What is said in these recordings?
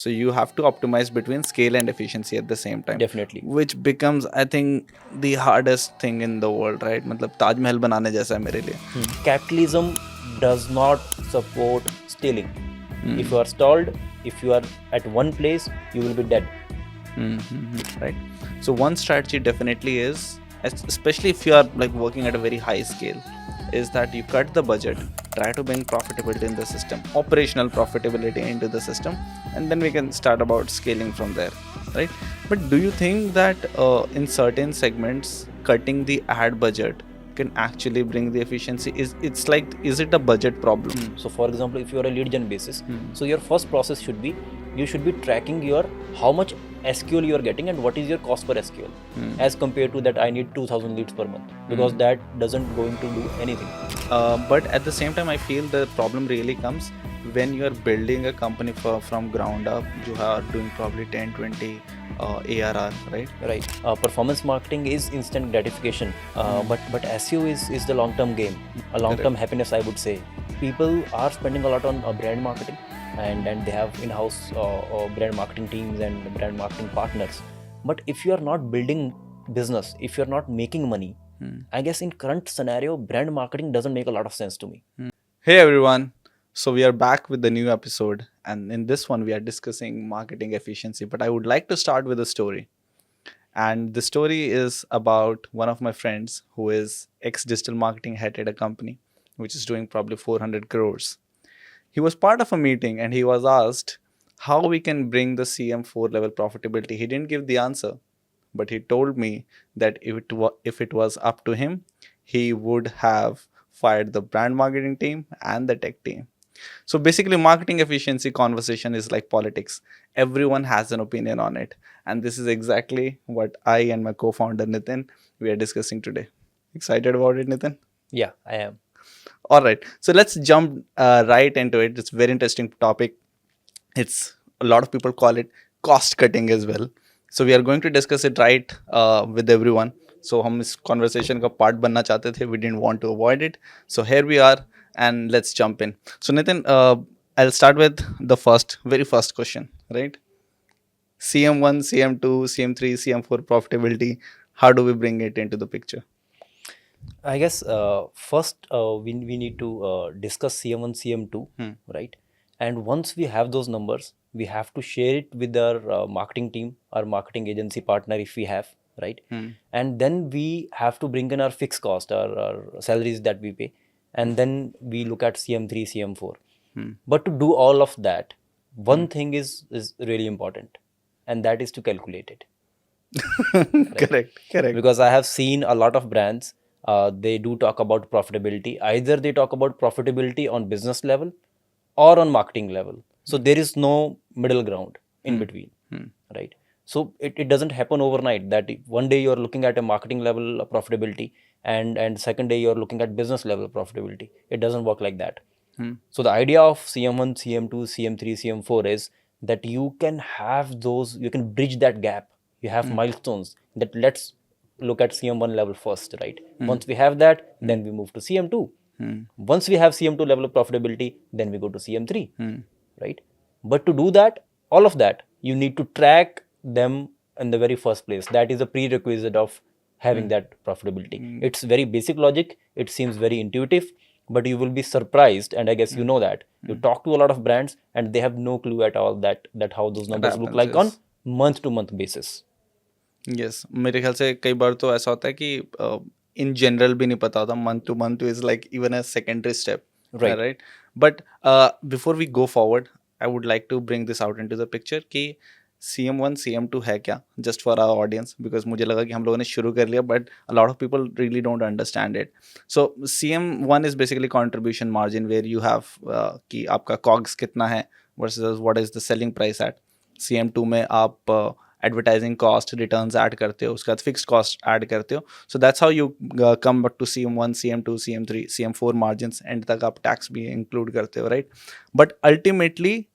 So you have to optimize between scale and efficiency at the same time, Definitely. which becomes, I think, the hardest thing in the world, right? मतलब ताजमहल बनाने जैसा है मेरे लिए. Capitalism does not support stealing. If you are stalled, if you are at one place, you will be dead. Right. So one strategy definitely is, especially if you are like working at a very high scale, is that you cut the budget, try to bring profitability in the system, operational profitability into the system, and then we can start about scaling from there, right? But do you think that in certain segments, cutting the ad budget can actually bring the efficiency? Is it a budget problem? So for example, if you are a lead gen basis, so your first process should be, you should be tracking your how much SQL you are getting and what is your cost per SQL, as compared to that I need 2000 leads per month, because that doesn't going to do anything. But at the same time, I feel the problem really comes when you are building a company from ground up. You are doing probably 10, 20 ARR, right? Right. Performance marketing is instant gratification, but SEO is the long-term game, a long-term happiness, I would say. People are spending a lot on brand marketing, and they have in-house brand marketing teams and brand marketing partners. But if you are not building business, if you are not making money, I guess in current scenario, brand marketing doesn't make a lot of sense to me. Hey everyone. So we are back with the new episode, and in this one we are discussing marketing efficiency. But I would like to start with a story. And the story is about one of my friends who is ex-digital marketing head at a company which is doing probably 400 crores. He was part of a meeting and he was asked how we can bring the CM4 level profitability. He didn't give the answer, but he told me that if it was up to him, he would have fired the brand marketing team and the tech team. So basically, marketing efficiency conversation is like politics. Everyone has an opinion on it, and this is exactly what I and my co-founder Nitin we are discussing today. Excited about it, Nitin? Yeah, I am. All right, so let's jump right into it. It's a very interesting topic. It's a lot of people call it cost cutting as well. So we are going to discuss it right with everyone. So हम इस conversation का part बनना चाहते थे. We didn't want to avoid it. So here we are, and let's jump in. So Nitin, I'll start with the very first question, right? CM1, CM2, CM3, CM4 profitability. How do we bring it into the picture? I guess first we need to discuss CM1, CM2, right? And once we have those numbers, we have to share it with our marketing team, our marketing agency partner, if we have, right? And then we have to bring in our fixed cost, our salaries that we pay, and then we look at CM3, CM4. But to do all of that, one thing is really important, and that is to calculate it. Correct. Because I have seen a lot of brands, they do talk about profitability. Either they talk about profitability on business level or on marketing level. So there is no middle ground in between, right? So it doesn't happen overnight that one day you're looking at a marketing level profitability, and second day you're looking at business level profitability. It doesn't work like that. So the idea of CM1, CM2, CM3, CM4 is that you can have those, you can bridge that gap. You have milestones that let's look at CM1 level first, right? Once we have that, then we move to CM2. Once we have CM2 level of profitability, then we go to CM3, right? But to do that, all of that, you need to track them in the very first place. That is a prerequisite of having that profitability. It's very basic logic. It seems very intuitive, but you will be surprised, and I guess you know that you talk to a lot of brands and they have no clue at all that how those numbers look like on month to month basis. Yes मेरे ख्याल से कई बार तो ऐसा होता है कि in general भी नहीं पता होता. Month to month is like even a secondary step, right? But before we go forward, I would like to bring this out into the picture कि CM1 CM2 है क्या, just for our audience, because मुझे लगा कि हम लोगों ने शुरू कर लिया but a lot of people really don't understand it. So CM1 is basically contribution margin where you have कि आपका कॉग्स कितना है versus what is the selling price at. CM2 में आप एडवर्टाइजिंग कॉस्ट रिटर्न्स ऐड करते हो, उसके बाद फिक्स्ड कॉस्ट ऐड करते हो. So that's how you come back to CM1, CM2, CM3, CM4 margins. End तक आप टैक्स भी इंक्लूड करते हो, right? But ultimately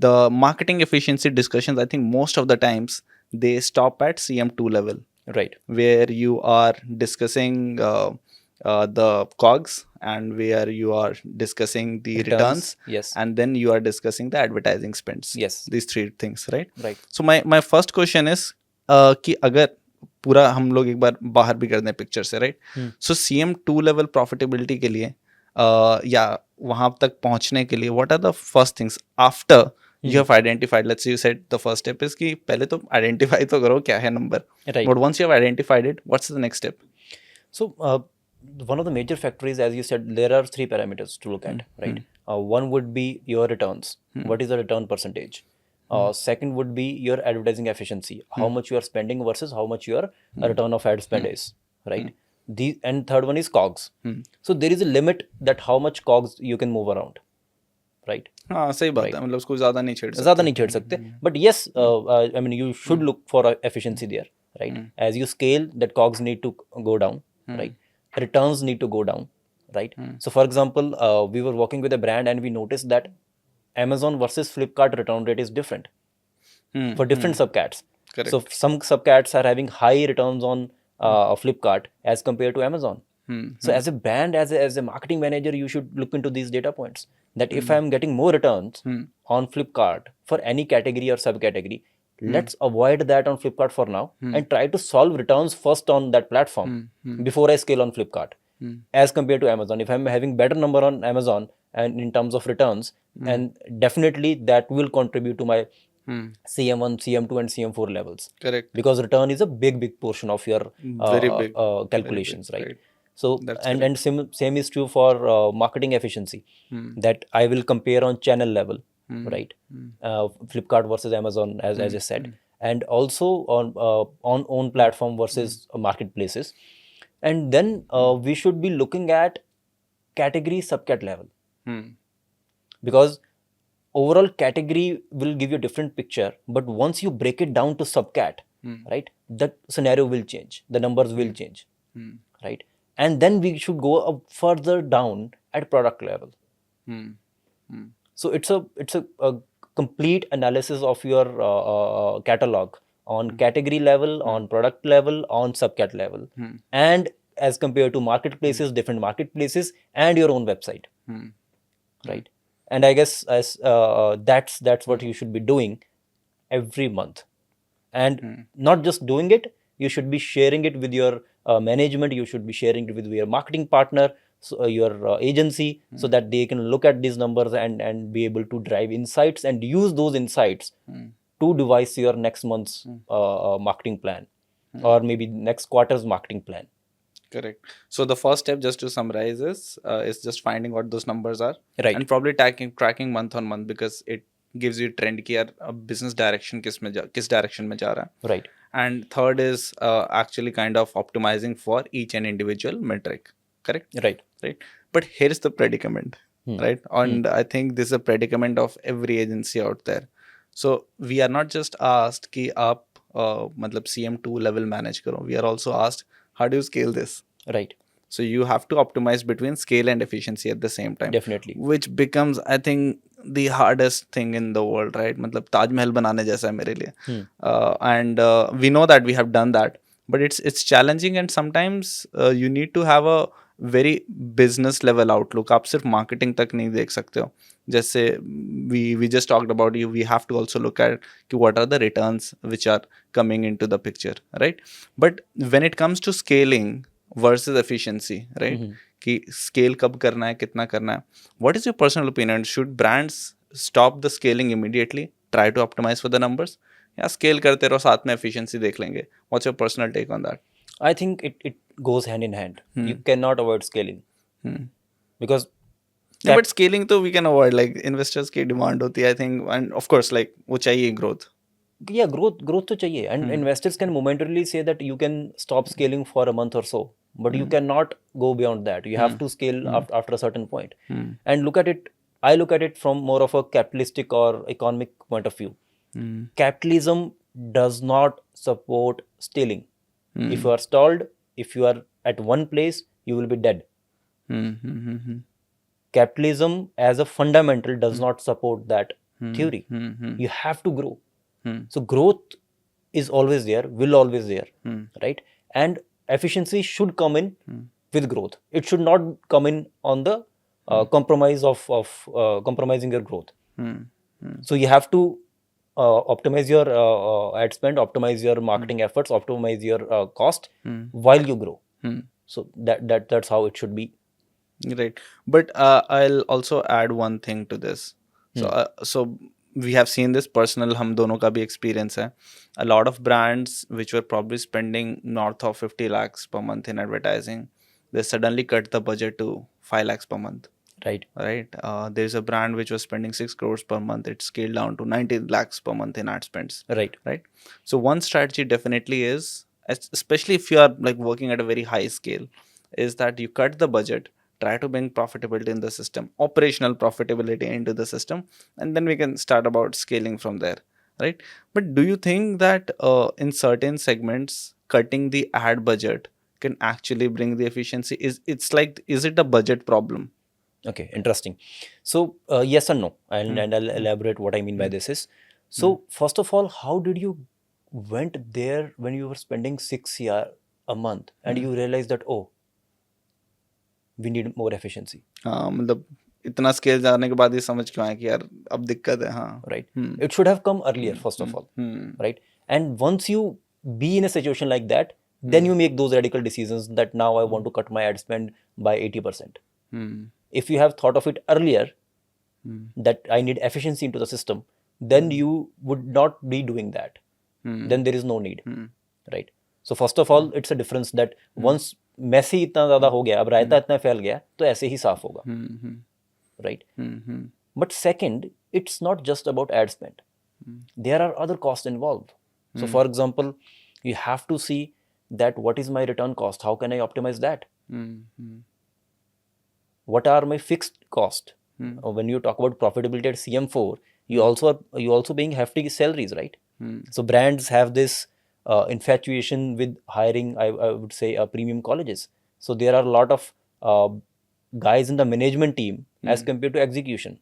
the marketing efficiency discussions, I think most of the times they stop at CM2 level, Right. where you are discussing the COGS, and where you are discussing the returns, Yes. and then you are discussing the advertising spends. Yes. These three things, right? Right. So my first question is कि अगर पूरा हम लोग एक बार बाहर भी कर दें पिक्चर से, राइट? सो CM2 लेवल प्रॉफिटेबिलिटी के लिए या वहां तक पहुंचने के लिए what are the first things after you have identified, let's say you said the first step is कि पहले तो identify तो करो क्या है number, Right. but once you have identified it, what's the next step? So one of the major factors, as you said, there are three parameters to look at, right? One would be your returns. What is the return percentage? Second would be your advertising efficiency, how much you are spending versus how much your return of ad spend is, right? And third one is COGS. So there is a limit that how much COGS you can move around, right? हाँ सही बात है, मतलब उसको ज़्यादा नहीं छेड़ सकते. But yes, I mean, you should look for efficiency there, right? As you scale, that COGS need to go down, right? Returns need to go down, right? So for example, we were working with a brand and we noticed that Amazon versus Flipkart return rate is different for different subcats. Correct. So some subcats are having high returns on Flipkart as compared to Amazon. So as a brand, as a marketing manager, you should look into these data points, that if I'm getting more returns on Flipkart for any category or subcategory, let's avoid that on Flipkart for now and try to solve returns first on that platform before I scale on Flipkart. As compared to Amazon, if I'm having better number on Amazon and in terms of returns, and definitely that will contribute to my CM1, CM2 and CM4 levels. Correct. Because return is a big portion of your Very big. calculations, Very big, right? So That's and same is true for marketing efficiency, that I will compare on channel level, right? Flipkart versus Amazon, as I said, and also on own platform versus marketplaces, and then we should be looking at category subcat level, because overall category will give you a different picture, but once you break it down to subcat, right, the scenario will change, the numbers will change, right? And then we should go up further down at product level. So it's a complete analysis of your catalog on category level, on product level, on subcat level, and as compared to marketplaces, different marketplaces, and your own website, right? And I guess as that's what you should be doing every month, and not just doing it, you should be sharing it with your management, you should be sharing it with your marketing partner, so, your agency, so that they can look at these numbers and be able to drive insights and use those insights to devise your next month's marketing plan, or maybe next quarter's marketing plan. Correct. So the first step, just to summarize, is just finding what those numbers are, Right. and probably tracking month on month, because it gives you trend कि यार business direction किस direction में जा रहा है. Right. And third is actually kind of optimizing for each and individual metric. Correct. Right. Right. But here's the predicament, right? And I think this is a predicament of every agency out there. So we are not just asked कि आप मतलब CM2 level manage करो. We are also asked, how do you scale this? Right. So you have to optimize between scale and efficiency at the same time. Definitely. Which becomes, I think, the hardest thing in the world, right? मतलब ताज महल बनाने जैसा है मेरे लिए. And we know that we have done that, but it's challenging, and sometimes you need to have a very business level outlook. आप सिर्फ marketing तक नहीं देख सकते हो. जैसे we just talked about, we have to also look at what are the returns which are coming into the picture, right? But when it comes to scaling versus efficiency, right? कि scale कब करना है, कितना करना है. What is your personal opinion? Should brands stop the scaling immediately, try to optimize for the numbers, या scale करते रहो, साथ में efficiency देख लेंगे? What's your personal take on that? I think it goes hand in hand. You cannot avoid scaling, because Yeah, but scaling तो we can avoid, like investors की demand होती है, I think, and of course like वो चाहिए growth. yeah, growth तो चाहिए, and investors can momentarily say that you can stop scaling for a month or so, but you cannot go beyond that. You have to scale after a certain point. And I look at it from more of a capitalistic or economic point of view. Capitalism does not support scaling. If you are stalled, if you are at one place, you will be dead. Capitalism as a fundamental does not support that theory. You have to grow. So growth is always there, will always there, right? And efficiency should come in with growth. It should not come in on the compromise of compromising your growth. So you have to optimize your ad spend, optimize your marketing efforts, optimize your cost while you grow. So that's how it should be. Right. But I'll also add one thing to this. So we have seen this personal, हम दोनों का भी experience है. A lot of brands which were probably spending north of 50 lakhs per month in advertising, they suddenly cut the budget to 5 lakhs per month. Right. Right. There's a brand which was spending 6 crores per month. It scaled down to 90 lakhs per month in ad spends. Right. Right. So one strategy definitely is, especially if you are like working at a very high scale, is that you cut the budget, try to bring profitability in the system, operational profitability into the system, and then we can start about scaling from there. Right. But do you think that in certain segments, cutting the ad budget can actually bring the efficiency? Is it a budget problem? Okay, interesting. So yes and no, and I'll elaborate what I mean by this is. So first of all, how did you went there when you were spending 6 year a month and you realized that, oh, we need more efficiency, हाँ, मतलब इतना scale जाने के बाद ये समझ क्यों आया कि यार अब दिक्कत है. हाँ. right? It should have come earlier, first of all, right? And once you be in a situation like that, then you make those radical decisions that now I want to cut my ad spend by 80%. If you have thought of it earlier, that I need efficiency into the system, then you would not be doing that. Then there is no need, right? So first of all, it's a difference that once Massey इतना ज़्यादा हो गया, अब रायता इतना फैल गया, तो ऐसे ही साफ होगा, right? But second, it's not just about ad spend. There are other costs involved. So for example, you have to see that what is my return cost? How can I optimize that? What are my fixed cost? When you talk about profitability at CM4, you also paying hefty salaries, right? So brands have this infatuation with hiring, I would say, premium colleges. So there are a lot of guys in the management team as compared to execution,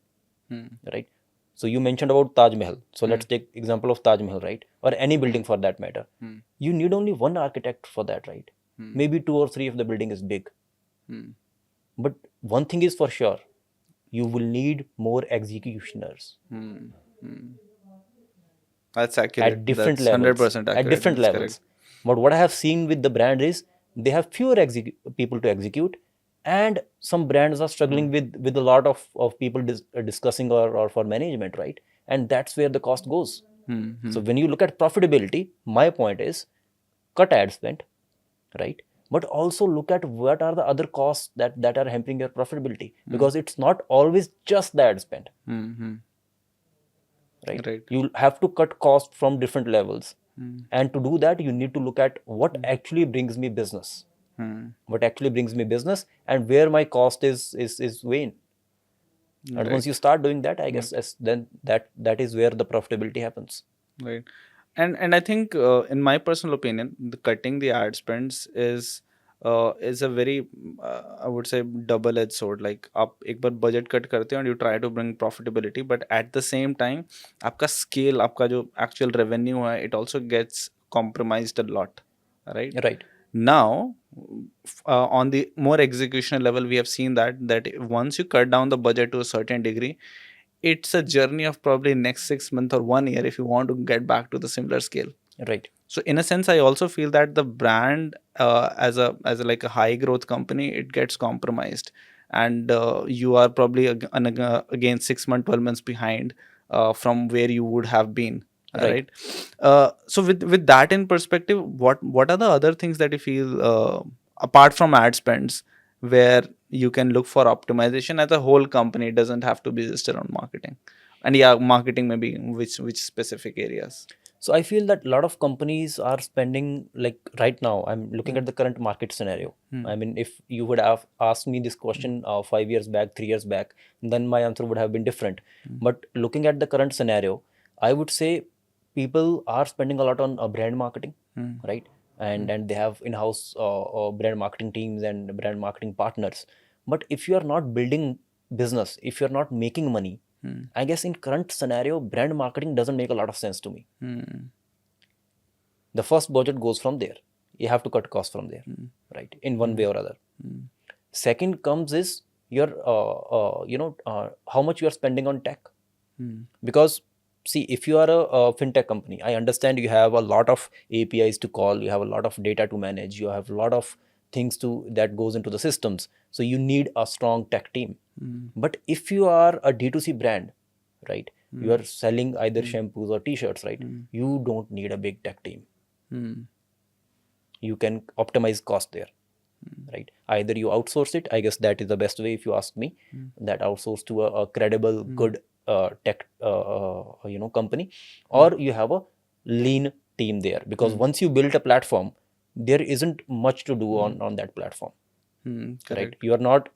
right? So you mentioned about Taj Mahal. So let's take example of Taj Mahal, right? Or any building for that matter. You need only one architect for that, right? Maybe 2 or 3 if the building is big. But one thing is for sure, you will need more executioners. That's accurate. At different That's levels. 100% accurate. At different That's levels. But what I have seen with the brand is they have fewer people to execute, and some brands are struggling with a lot of people discussing or for management, right? And that's where the cost goes. So when you look at profitability, my point is cut ad spend, right? But also look at what are the other costs that are hampering your profitability, because it's not always just the ad spend. Right? You have to cut costs from different levels. And to do that, you need to look at what actually brings me business. What actually brings me business and where my cost is weighing. And once you start doing that, I guess then that is where the profitability happens. Right. And I think in my personal opinion, cutting the ad spends is a very I would say double-edged sword. Like आप एक बार budget cut करते हो and you try to bring profitability, but at the same time आपका scale, आपका जो actual revenue है, it also gets compromised a lot, right? Right. Now on the more executional level, we have seen that once you cut down the budget to a certain degree, it's a journey of probably next 6 months or 1 year if you want to get back to the similar scale. Right. So in a sense, I also feel that the brand as a like a high growth company, it gets compromised, and you are probably again 6 months, 12 months behind from where you would have been. Right. So with that in perspective, what are the other things that you feel apart from ad spends where you can look for optimization as a whole company? It doesn't have to be just around marketing, and yeah, marketing maybe which specific areas. So I feel that a lot of companies are spending, like right now, I'm looking at the current market scenario. I mean, if you would have asked me this question 5 years back, 3 years back, then my answer would have been different. But looking at the current scenario, I would say people are spending a lot on brand marketing, right? And they have in-house brand marketing teams and brand marketing partners. But if you are not building business, if you're not making money, I guess in current scenario, brand marketing doesn't make a lot of sense to me. The first budget goes from there. you have to cut costs from there, right? In one way or other. Second comes is your how much you are spending on tech. Because see, if you are a fintech company, I understand you have a lot of APIs to call, you have a lot of data to manage, you have a lot of things that goes into the systems, so you need a strong tech team. But if you are a D2C brand, right, you are selling either shampoos or t-shirts, right, you don't need a big tech team. You can optimize cost there, right? Either you outsource it, I guess that is the best way, if you ask me, that outsource to a credible, good tech company, or you have a lean team there, because once you build a platform, there isn't much to do on that platform, right? You are not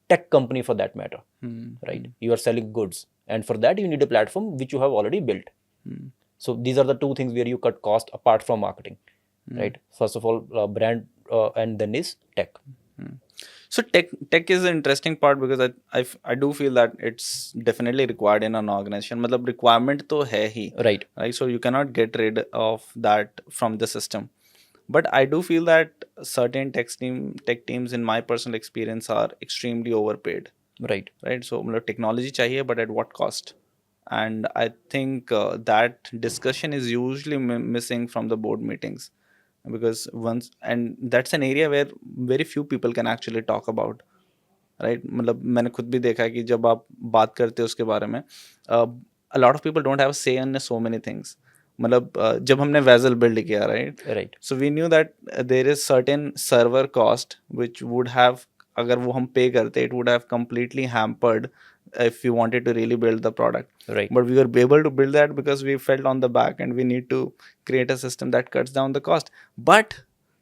tech company for that matter, right? You are selling goods, and for that you need a platform which you have already built. So these are the two things where you cut cost apart from marketing, right? First of all, brand, and then is tech. So tech is an interesting part, because I do feel that it's definitely required in an organization. मतलब requirement तो है ही, Right. So you cannot get rid of that from the system. But I do feel that certain tech teams, in my personal experience, are extremely overpaid. Right. So मतलब technology चाहिए, but at what cost? And I think that discussion is usually missing from the board meetings, because and that's an area where very few people can actually talk about, right? मतलब मैंने खुद भी देखा है कि जब आप बात करते हो उसके बारे में, a lot of people don't have a say in so many things. मतलब जब हमने Vazel build किया, Right. so we knew that there is certain server cost which would have, अगर वो हम pay करते, it would have completely hampered if we wanted to really build the product. Right. But we were able to build that because we felt on the back and we need to create a system that cuts down the cost. But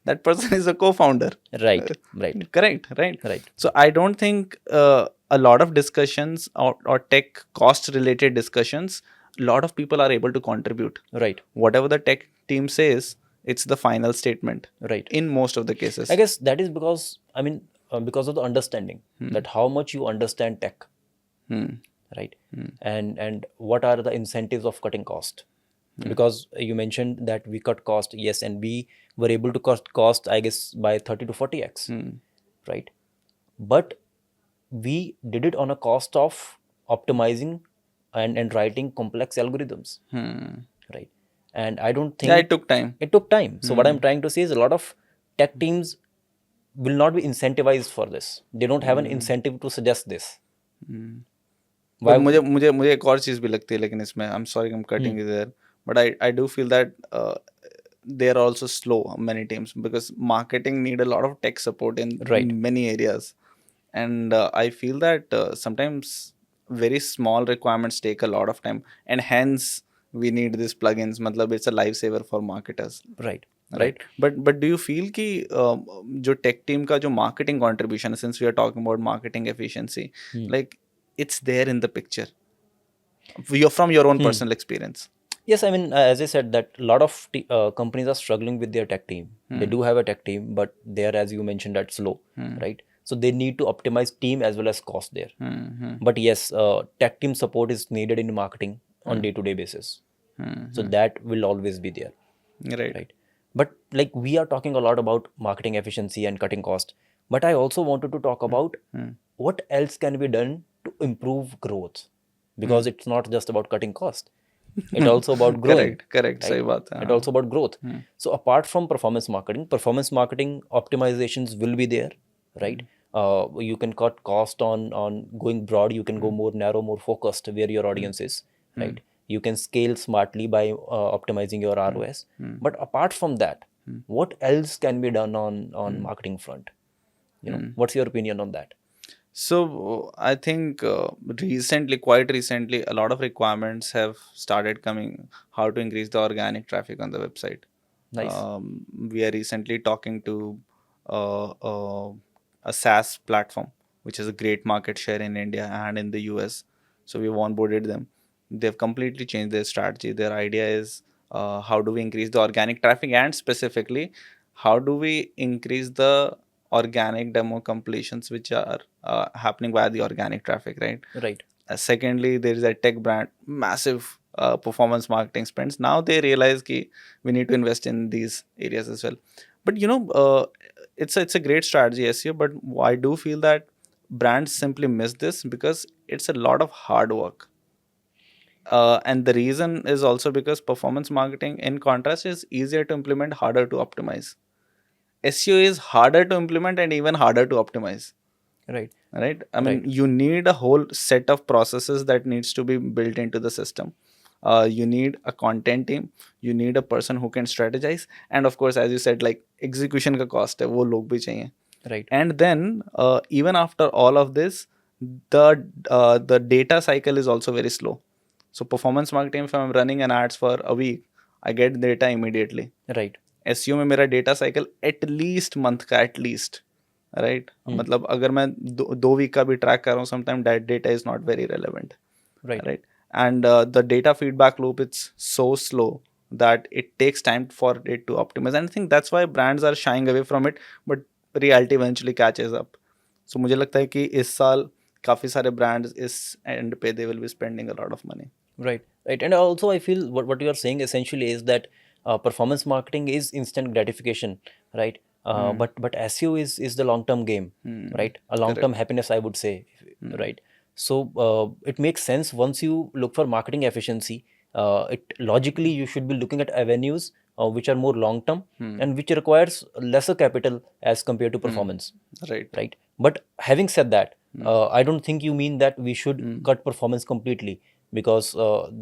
that person is a co-founder. Right. Right. Correct, right? Right. So I don't think a lot of discussions or tech cost related discussions, a lot of people are able to contribute. Right. Whatever the tech team says, it's the final statement. Right. In most of the cases. I guess that is because, I mean, because of the understanding that how much you understand tech, right? And what are the incentives of cutting cost? Because you mentioned that we cut cost, yes, and we were able to cut cost, I guess, by 30 to 40x, right? But we did it on a cost of optimizing and writing complex algorithms, right? And I don't think Yeah, it took time. It took time. So what I'm trying to say is a lot of tech teams will not be incentivized for this. They don't have an incentive to suggest this. But मुझे एक और चीज भी लगती है, लेकिन इसमें I'm sorry I'm cutting you there, but I do feel that they are also slow, many teams, because marketing need a lot of tech support in many areas, and I feel that sometimes very small requirements take a lot of time, and hence we need these plugins. मतलब it's a lifesaver for marketers. Right. But do you feel कि जो tech team का जो marketing contribution, since we are talking about marketing efficiency, like it's there in the picture from your own personal experience? Yes, I mean, as I said, that a lot of companies are struggling with their tech team. They do have a tech team, but they are, as you mentioned, that slow, right? So they need to optimize team as well as cost there. But yes, tech team support is needed in marketing on day-to-day basis. So that will always be there, right? But like, we are talking a lot about marketing efficiency and cutting cost, but I also wanted to talk about what else can be done to improve growth, because it's not just about cutting cost. It's also about growing. Correct. Right? सही बात है. It's also about growth. So apart from performance marketing optimizations will be there, right? You can cut cost on going broad. You can go more narrow, more focused where your audience is, right? You can scale smartly by optimizing your ROS. But apart from that, what else can be done on marketing front? What's your opinion on that? So I think quite recently, a lot of requirements have started coming, how to increase the organic traffic on the website. Nice. We are recently talking to a SaaS platform, which has a great market share in India and in the US. So we've onboarded them. They've completely changed their strategy. Their idea is how do we increase the organic traffic, and specifically, how do we increase the organic demo completions which are happening via the organic traffic, right? Right. Secondly, there is a tech brand, massive performance marketing spends. Now they realize that we need to invest in these areas as well. But it's a great strategy SEO, but I do feel that brands simply miss this because it's a lot of hard work. And the reason is also because performance marketing, in contrast, is easier to implement, harder to optimize. SEO is harder to implement and even harder to optimize. Right. Right? I mean, you need a whole set of processes that needs to be built into the system. You need a content team, you need a person who can strategize, and of course, as you said, like execution ka cost hai, wo log bhi chahiye. Right. And then even after all of this, the data cycle is also very slow. So performance marketing, if I'm running an ads for a week, I get data immediately. Right. SEO में मेरा data cycle at least month का, at least, right, मतलब अगर मैं 2 week का भी track कर रहा हूँ, sometime that data is not very relevant, Right. right? And the data feedback loop, it's so slow that it takes time for it to optimize, and I think that's why brands are shying away from it, but reality eventually catches up. So मुझे लगता है कि इस साल काफ़ी सारे brands इस end पे they will be spending a lot of money. Right. Right. And also, I feel what you are saying essentially is that performance marketing is instant gratification, right? But SEO is the long term game, right? A long term happiness, I would say, right? So it makes sense once you look for marketing efficiency. It logically you should be looking at avenues which are more long term and which requires lesser capital as compared to performance, Right. right? But having said that, I don't think you mean that we should cut performance completely, because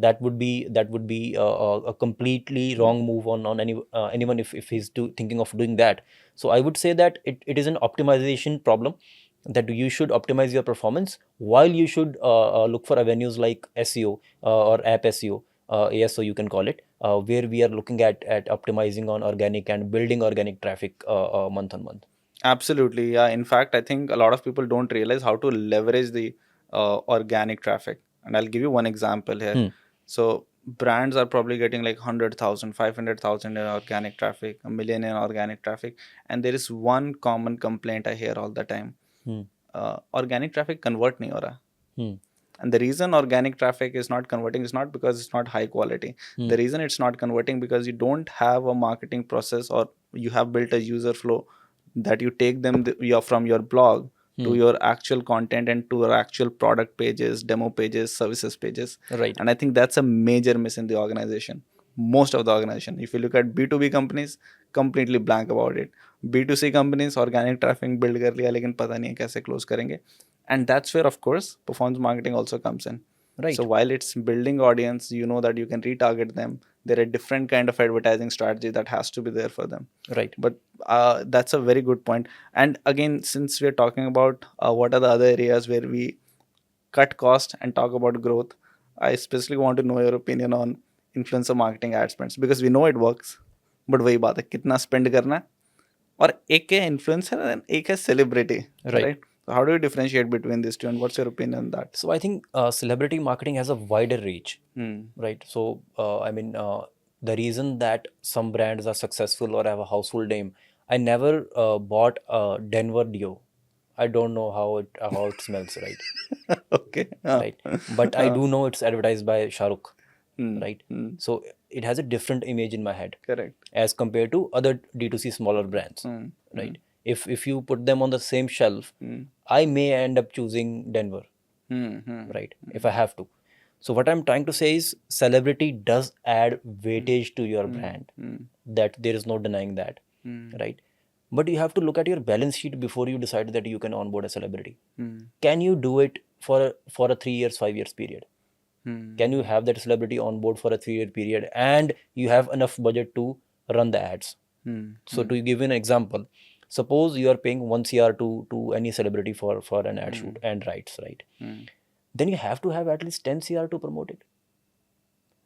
that would be a completely wrong move on anyone if he's thinking of doing that. So I would say that it is an optimization problem, that you should optimize your performance while you should look for avenues like SEO or app SEO, ASO you can call it, where we are looking at optimizing on organic and building organic traffic month on month. Absolutely, yeah. In fact, I think a lot of people don't realize how to leverage the organic traffic. And I'll give you one example here. So brands are probably getting like 100,000, 500,000 in organic traffic, a million in organic traffic. And there is one common complaint I hear all the time. Organic traffic convert nahi ho raha. And the reason organic traffic is not converting is not because it's not high quality. The reason it's not converting because you don't have a marketing process, or you have built a user flow that you take them from your blog to your actual content and to your actual product pages, demo pages, services pages. Right. And I think that's a major miss in the organization. Most of the organization, if you look at B2B companies, completely blank about it. B2C companies, organic traffic build कर लिया लेकिन पता नहीं है कैसे close करेंगे. And that's where, of course, performance marketing also comes in. Right. So while it's building audience, you know that you can retarget them. There are different kind of advertising strategy that has to be there for them. Right. But that's a very good point. And again, since we're talking about what are the other areas where we cut cost and talk about growth, I especially want to know your opinion on influencer marketing ad spends, because we know it works. But वही बात है, कितना spend करना है, और एक है influencer and एक है celebrity, right? So how do you differentiate between these two, and what's your opinion on that? So I think celebrity marketing has a wider reach, right? So I mean, the reason that some brands are successful or have a household name, I never bought a Denver Dio. I don't know how it smells, right? Okay. Right. But I do know it's advertised by Shah Rukh, right? So it has a different image in my head, Correct. as compared to other D2C smaller brands, right? If you put them on the same shelf, I may end up choosing Denver, right? If I have to. So what I'm trying to say is celebrity does add weightage to your brand. That there is no denying that, right? But you have to look at your balance sheet before you decide that you can onboard a celebrity. Can you do it for a 3 years, 5 years period? Can you have that celebrity on board for a 3-year period and you have enough budget to run the ads? So to give you an example, suppose you are paying 1 CR to any celebrity for an ad shoot and rights, right? Then you have to have at least 10 CR to promote it.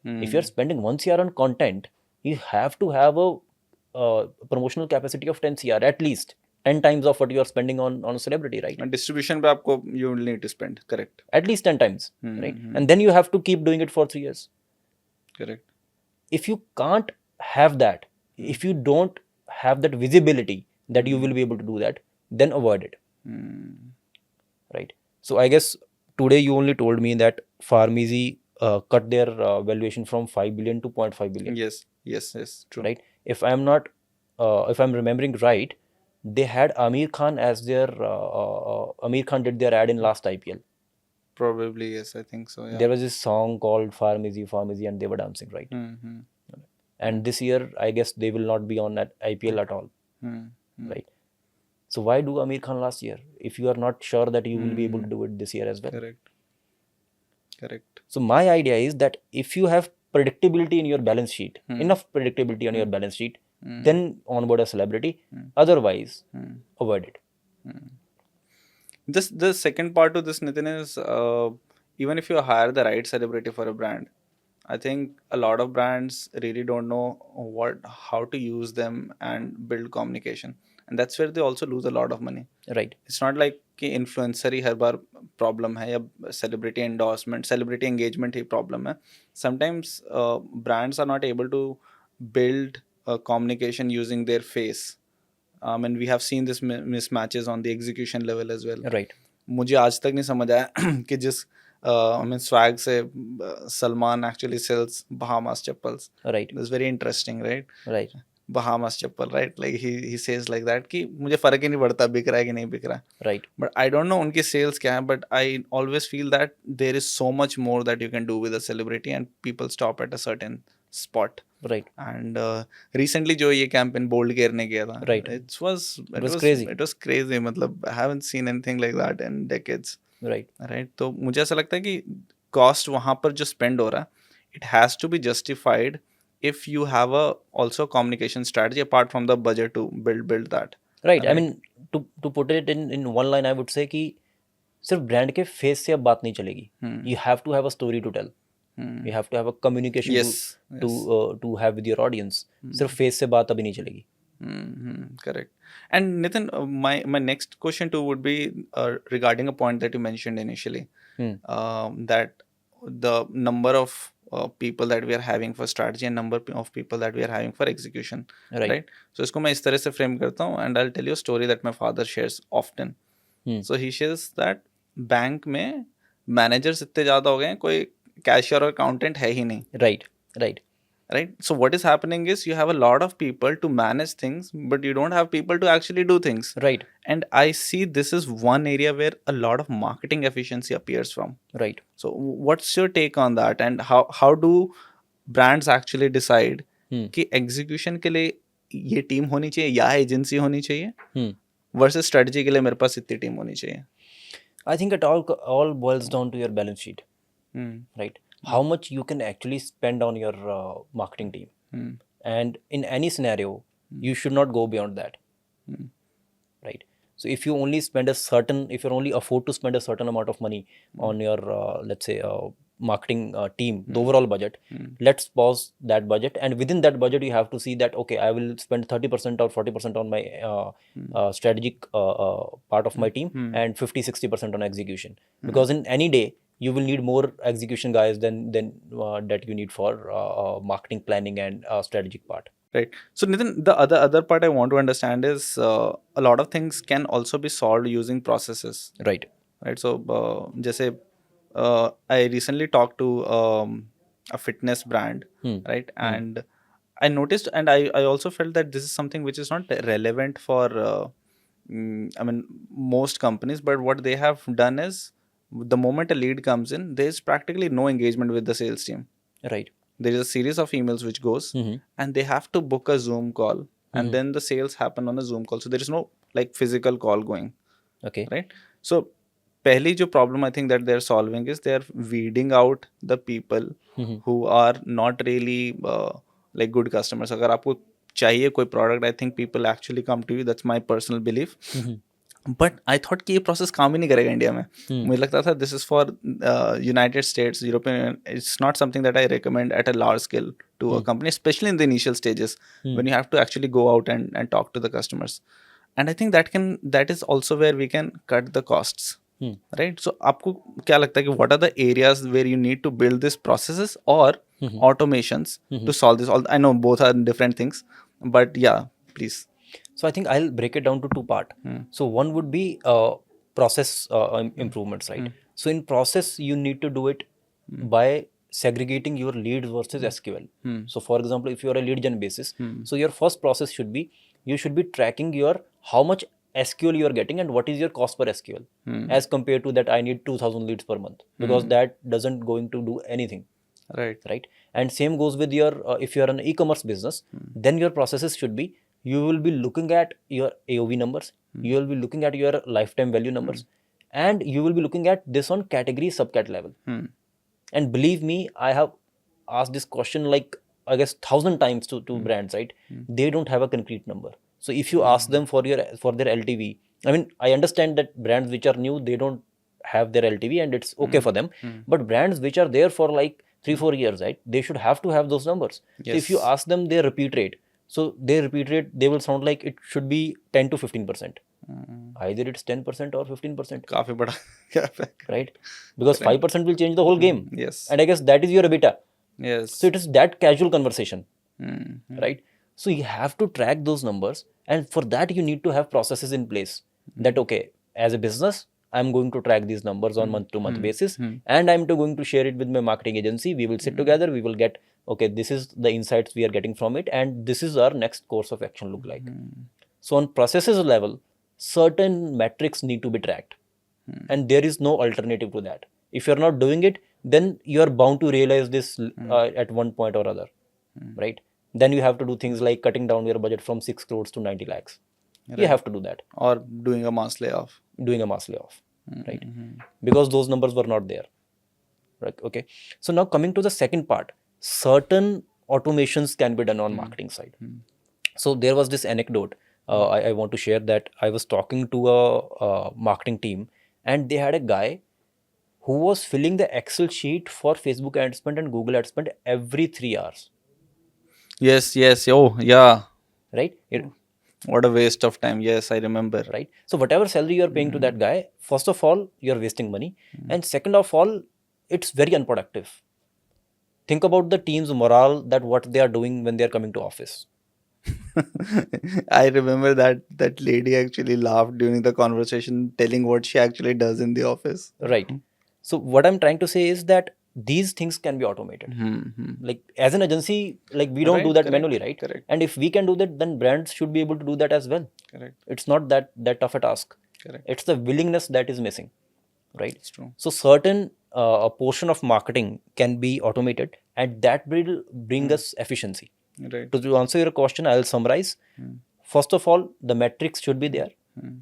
If you are spending 1 CR on content, you have to have a promotional capacity of 10 CR, at least 10 times of what you are spending on a celebrity, right? And distribution पे आपको you will need to spend, correct? At least 10 times, right? And then you have to keep doing it for 3 years. Correct. If you can't have that, if you don't have that visibility that you will be able to do that, then avoid it, right? So I guess today you only told me that Farmeasy cut their valuation from 5 billion to 0.5 billion. Yes, true. Right? If I am not if I'm remembering right, they had Amir Khan as their Amir Khan did their ad in last IPL. Probably yes, I think so. Yeah. There was this song called Farm Easy, and they were dancing, right? Mm-hmm. And this year, I guess they will not be on that IPL at all, right? So why do Amir Khan last year if you are not sure that you will be able to do it this year as well? Correct. Correct. So my idea is that if you have predictability in your balance sheet, enough predictability on your balance sheet, then onboard a celebrity. Otherwise, avoid it. The second part to this, Nitin, is even if you hire the right celebrity for a brand, I think a lot of brands really don't know how to use them and build communication, and that's where they also lose a lot of money. Right. It's not like कि influencer ही हर बार problem है या celebrity endorsement, celebrity engagement ही problem है. Sometimes brands are not able to build communication using their face. And we have seen this mismatches on the execution level as well. Right. मुझे आज तक नहीं समझ आया कि जिस I mean swag से Salman actually sells Bahamas chappals. Right. That's very interesting, right? Right. Bahamas chappal, right? Like he says like that कि मुझे फर्क ही नहीं पड़ता बिक रहा है कि नहीं बिक रहा. Right. But I don't know उनकी sales क्या है, but I always feel that there is so much more that you can do with a celebrity and people stop at a certain spot. Right. And recently जो ये campaign bold care ने किया था, Right. it was crazy. It was crazy. मतलब I haven't seen anything like that in decades. Right. Right. तो मुझे ऐसा लगता है कि cost वहाँ पर जो spend हो रहा है, it has to be justified if you have a also communication strategy apart from the budget to build that. Right. I mean, to put it in one line, I would say कि सिर्फ brand के face से अब बात नहीं चलेगी. You have to have a story to tell. You have to have a communication to have with your audience. सिर्फ face से बात अभी नहीं चलेगी. Correct. And Nitin, my next question too would be regarding a point that you mentioned initially, that the number of people that we are having for strategy and number of people that we are having for execution. Right. So इसको मैं इस तरह से frame करता हूँ, and I'll tell you a story that my father shares often. So he shares that bank में managers इतने ज़्यादा हो गए हैं, कोई cashier और accountant है ही नहीं. Right. Right. Right. So what is happening is you have a lot of people to manage things, but you don't have people to actually do things. Right. And I see this is one area where a lot of marketing efficiency appears from. Right. So what's your take on that, and how do brands actually decide कि execution के लिए ये team होनी चाहिए या agency होनी चाहिए versus strategy के लिए मेरे पास इतनी team होनी चाहिए? I think it all boils down to your balance sheet. Right. How much you can actually spend on your marketing team. And in any scenario, you should not go beyond that. Right. So if you only if you only afford to spend a certain amount of money on your, let's say, marketing team, the overall budget, let's pause that budget. And within that budget, you have to see that, okay, I will spend 30% or 40% on my strategic part of my team and 50-60% on execution. Because in any day, you will need more execution guys than that you need for marketing planning and strategic part. Right. So Nitin, the other part I want to understand is a lot of things can also be solved using processes. Right. Right. So जैसे I recently talked to a fitness brand, right? And I noticed, and I also felt that this is something which is not relevant for I mean most companies, but what they have done is the moment a lead comes in, there's practically no engagement with the sales team. Right. There is a series of emails which goes, and they have to book a Zoom call, and then the sales happen on a Zoom call. So there is no like physical call going. Okay. Right. So पहली जो problem I think that they're solving is they're weeding out the people who are not really like good customers. अगर आपको चाहिए कोई product, I think people actually come to you. That's my personal belief. But I thought कि ये process काम ही नहीं करेगा India में. मुझे लगता था this is for United States, European. It's not something that I recommend at a large scale to a company, specially in the initial stages when you have to actually go out and talk to the customers. And I think that is also where we can cut the costs. Right. So आपको क्या लगता है कि what are the areas where you need to build this processes और automations to solve this? I know both are different things, but yeah, please. So I think I'll break it down to two parts. So one would be process improvements, right? So in process, you need to do it by segregating your leads versus SQL. So for example, if you are a lead gen basis, so your first process should be you should be tracking your how much SQL you are getting and what is your cost per SQL as compared to that I need 2000 leads per month, because that doesn't going to do anything. Right. And same goes with your if you are an e-commerce business, then your processes should be, you will be looking at your AOV numbers, you will be looking at your lifetime value numbers, and you will be looking at this on category subcat level. And believe me, I have asked this question like I guess 1,000 times to brands, right? They don't have a concrete number. So if you ask them for their LTV, I mean, I understand that brands which are new, they don't have their LTV and it's okay for them. But brands which are there for like 3-4 years, right? They should have to have those numbers. So if you ask them their repeat rate, so their repeat rate, they will sound like it should be 10 to 15%. Either it's 10% or 15%. काफी बड़ा gap है. Right? Because 5% will change the whole game. Yes. And I guess that is your EBITDA. Yes. So it is that casual conversation. Right? So you have to track those numbers, and for that you need to have processes in place that, okay, as a business, I'm going to track these numbers on month-to-month basis, and I'm going to share it with my marketing agency. We will sit together, we will get, okay, this is the insights we are getting from it, and this is our next course of action look like. So on processes level, certain metrics need to be tracked, and there is no alternative to that. If you're not doing it, then you are bound to realize this at one point or other, right? Then you have to do things like cutting down your budget from 6 crores to 90 lakhs. You have to do that. Or doing a mass layoff. Right? Because those numbers were not there. Right? Okay. So now coming to the second part, certain automations can be done on marketing side. So there was this anecdote I want to share, that I was talking to a marketing team, and they had a guy who was filling the Excel sheet for Facebook ad spend and Google ad spend every 3 hours. Yes. Oh, yeah. Right? What a waste of time. Yes, I remember. Right? So whatever salary you are paying to that guy, first of all, you are wasting money. And second of all, it's very unproductive. Think about the team's morale, that what they are doing when they are coming to office. I remember that lady actually laughed during the conversation, telling what she actually does in the office. Right. So what I'm trying to say is that these things can be automated. Like as an agency, like we don't do that manually, right? Correct. And if we can do that, then brands should be able to do that as well. Correct. It's not that tough a task. Correct. It's the willingness that is missing, right? It's true. So certain a portion of marketing can be automated, and that will bring us efficiency. Right. To answer your question, I'll summarize. First of all, the metrics should be there.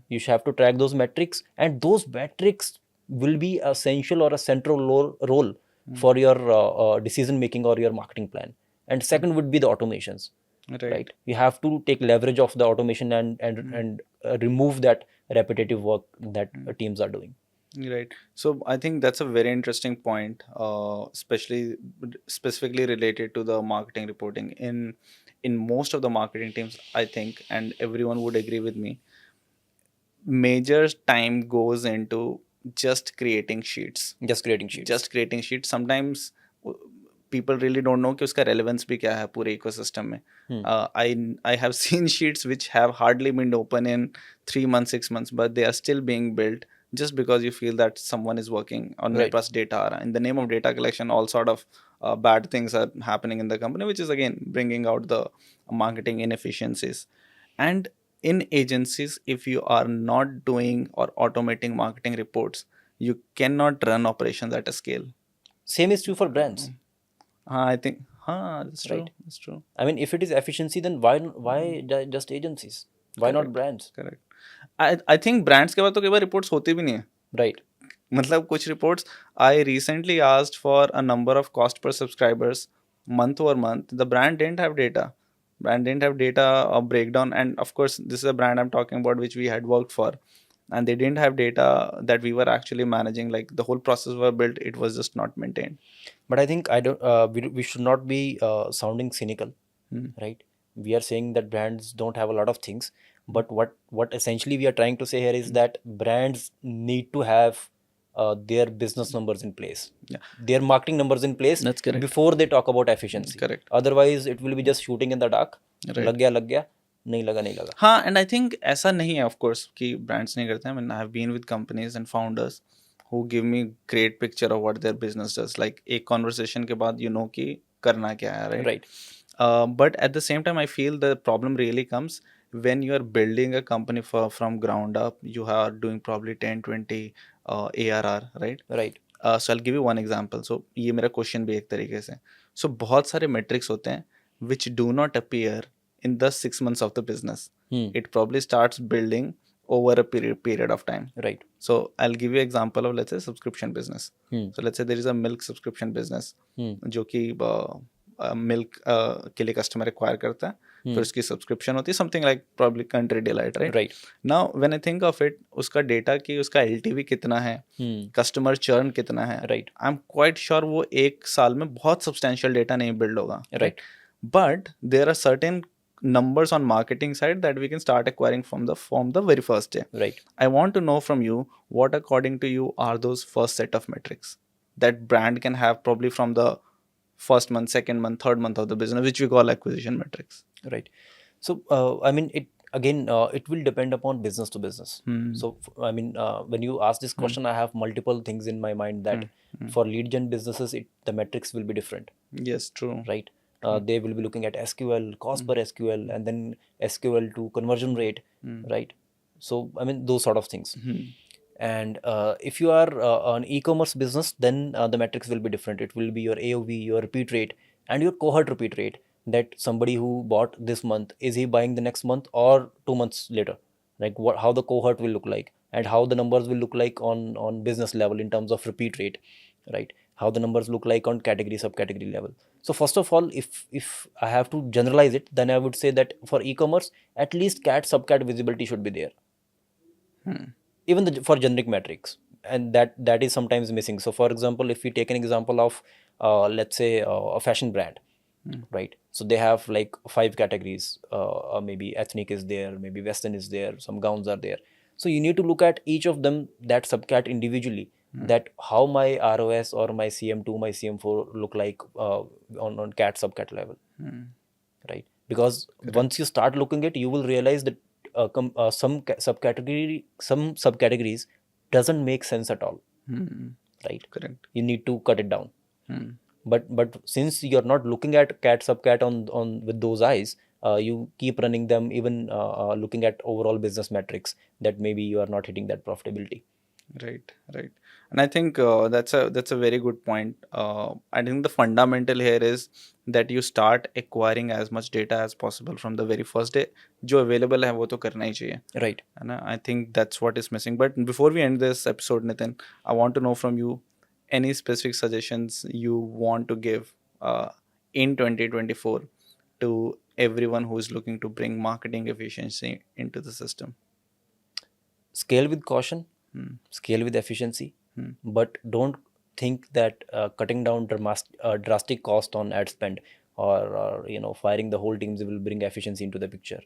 You should have to track those metrics, and those metrics will be essential or a central role for your decision making or your marketing plan. And second would be the automations. Right? You have to take leverage of the automation and remove that repetitive work that teams are doing. Right. So I think that's a very interesting point, specifically related to the marketing reporting. In most of the marketing teams, I think, and everyone would agree with me, major time goes into just creating sheets. Sometimes people really don't know कि उसका relevance भी क्या है पूरे ecosystem में. I have seen sheets which have hardly been open in 3 months, 6 months, but they are still being built just because you feel that someone is working on मेरे पास data आ रहा है. In the name of data collection, all sort of bad things are happening in the company, which is again bringing out the marketing inefficiencies. And in agencies, if you are not doing or automating marketing reports, you cannot run operations at a scale. Same is true for brands. I think that's true. Right. That's true. I mean, if it is efficiency, then why just agencies? Why not brands? Correct. I think brands के बाद तो कई बार reports होती भी नहीं है. Right. मतलब कुछ reports, I recently asked for a number of cost per subscribers month over month. The brand didn't have data. A breakdown, and of course this is a brand I'm talking about which we had worked for, and they didn't have data that we were actually managing. Like the whole process were built, it was just not maintained. But I think we should not be sounding cynical, right? We are saying that brands don't have a lot of things, but what essentially we are trying to say here is that brands need to have their business numbers in place, their marketing numbers in place. That's correct. Before they talk about efficiency. Correct. Otherwise it will be just shooting in the dark. लग गया नहीं लगा. हाँ, and I think ऐसा नहीं है of course कि brands नहीं करते हैं. I mean, I have been with companies and founders who give me great picture of what their business does. Like एक conversation के बाद you know कि करना क्या है, right? Right. But at the same time, I feel the problem really comes when you are building a company from ground up, you are doing probably 10-20 ARR, right? Right. So I'll give you one example. So ये मेरा question भी एक तरीके से, so बहुत सारे metrics होते हैं which do not appear in the 6 months of the business. It probably starts building over a period of time. Right. So I'll give you example of, let's say, subscription business. So let's say there is a milk subscription business जो कि milk के लिए customer acquire करता है, फिर उसकी subscription होती है, something like probably country delight, right? Right. Now when I think of it, उसका डेटा की उसका एलटीवी कितना है, कस्टमर चर्न कितना है, Right. I am quite sure वो एक साल में बहुत सब्सटेंशियल डेटा नहीं बिल्ड होगा, Right. But there are certain numbers on marketing side that we can start acquiring from the very first day. Right. I want to know from you, what according to you are those first set of metrics that brand can have probably from the first month, second month, third month of the business, which we call acquisition metrics. Right. So I mean, it again, it will depend upon business to business. So I mean, when you ask this question, I have multiple things in my mind that for lead gen businesses, the metrics will be different. Yes, true. Right. They will be looking at SQL, cost per SQL, and then SQL to conversion rate, right? So I mean, those sort of things. And if you are an e-commerce business, then the metrics will be different. It will be your AOV, your repeat rate, and your cohort repeat rate. That somebody who bought this month, is he buying the next month or 2 months later? Like how the cohort will look like, and how the numbers will look like on business level in terms of repeat rate, right? How the numbers look like on category subcategory level. So first of all, if I have to generalize it, then I would say that for e-commerce, at least cat subcat visibility should be there. Even for generic metrics, and that is sometimes missing. So for example, if we take an example of let's say a fashion brand, right? So they have like 5 categories, maybe ethnic is there, maybe western is there, some gowns are there. So you need to look at each of them, that subcat individually, that how my ROS or my CM2, my CM4 look like on cat subcat level, right? Because once you start looking at it, you will realize that some subcategories doesn't make sense at all, right? Correct. You need to cut it down. But since you're not looking at cat subcat on with those eyes, you keep running them, even looking at overall business metrics, that maybe you are not hitting that profitability. Right. And I think that's a very good point. I think the fundamental here is that you start acquiring as much data as possible from the very first day. जो available है वो तो करना ही चाहिए. Right. And I think that's what is missing. But before we end this episode, Nitin, I want to know from you any specific suggestions you want to give in 2024 to everyone who is looking to bring marketing efficiency into the system. Scale with caution, scale with efficiency, but don't think that cutting down drastic cost on ad spend or firing the whole teams will bring efficiency into the picture,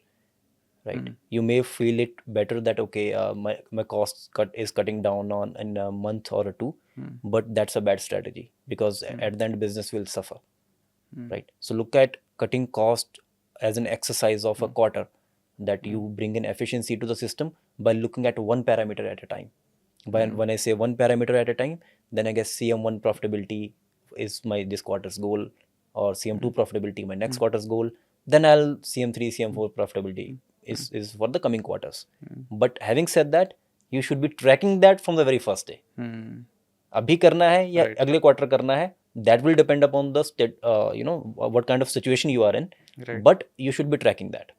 right? You may feel it better that okay, my cost is cutting down on in a month or two, but that's a bad strategy, because at the end business will suffer, right? So look at cutting cost as an exercise of a quarter, that you bring in efficiency to the system by looking at one parameter at a time. When I say one parameter at a time, then I guess CM1 profitability is my this quarter's goal, or CM2 profitability my next quarter's goal. Then I'll CM3, CM4 profitability is for the coming quarters. But having said that, you should be tracking that from the very first day. अभी करना है या अगले quarter करना है, that will depend upon the state, what kind of situation you are in. Right. But you should be tracking that.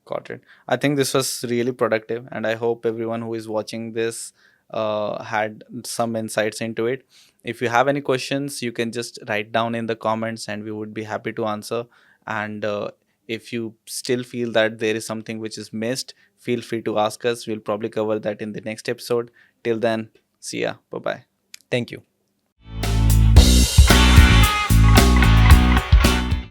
Got it. I think this was really productive, and I hope everyone who is watching this had some insights into it. If you have any questions, you can just write down in the comments, and we would be happy to answer. And if you still feel that there is something which is missed, feel free to ask us. We'll probably cover that in the next episode. Till then, see ya. Bye bye. Thank you.